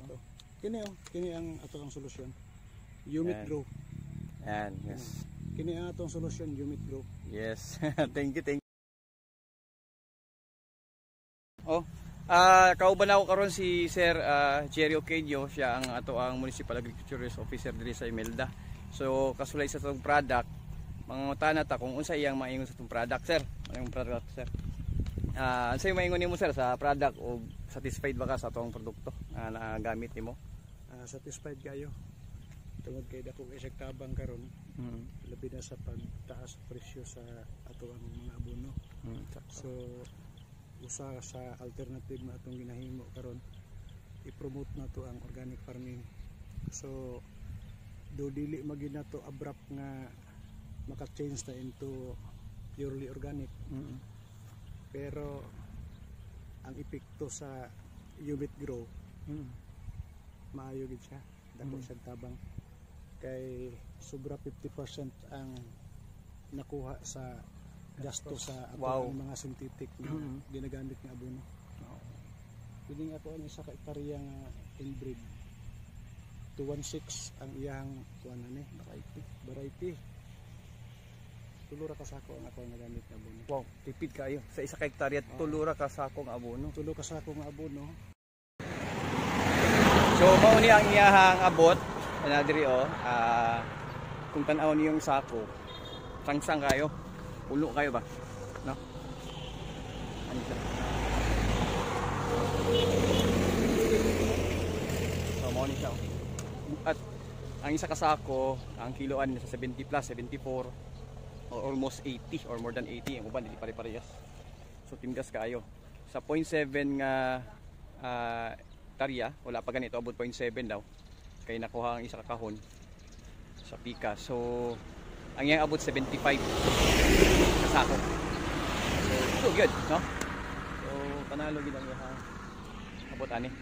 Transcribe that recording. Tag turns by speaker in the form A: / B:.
A: Babaw. Kini ang ato ang solusyon. Humid grow.
B: Yan, yes.
A: Kini ang ato ang solusyon, humid grow.
B: Yes. Thank you, thank you. Oh, kauban ako karon si Sir Jerry Oqueño, siya ang ato ang Municipal Agriculturist Officer diri sa Imelda. So kasulay sa itong product, mangungutan ta kung unsa iyang maingon sa itong product, sir. Anong product, sir? Unsa iyang maingon nimo, sir, sa product o satisfied ba ka sa itong produkto na gamit nimo?
A: Satisfied kayo. Tungod kay dako isig tabang karon. Labi na sa pagtaas presyo sa ato ang mga abono. So usa sa alternative na atong ginahimo karon, i-promote na to ang organic farming. So do dili magina to abrupt nga maka-change na into purely organic. Pero ang epekto sa humid grow, maayo gid siya. Dako siya tabang. Kay sobra 50% ang nakuha sa gasto sa ato mga synthetic na ginagamit nga abono. Pwede nga ako ang isa ka hektarya nga inbreed. 216 ang iyang kuanan variety. Tulura ka sako ang ako nga gamit nga abono.
B: Wow, tipid kayo. Sa isa ka hektarya, tulura ka sakong abono.
A: Tulo ka sako nga abono.
B: So mao ni ang iyahang abot ana diri kung tan-aw niyo yung sako, sangsang kayo, pulo kayo ba, no? Ano siya? So mao ni siya. At ang isa ka sako, ang kiloan sa 70 plus 74 or almost 80 or more than 80, ang uban dili pare-parehas. So tindas kayo sa 0.7 nga hektarya, wala pa ganito, abot 0.7 daw kay nakuha ang isa ka kahon sa pika. So ang iyang abot 75 sa sako. So good, no? So panalo gid ang iyang abot ani.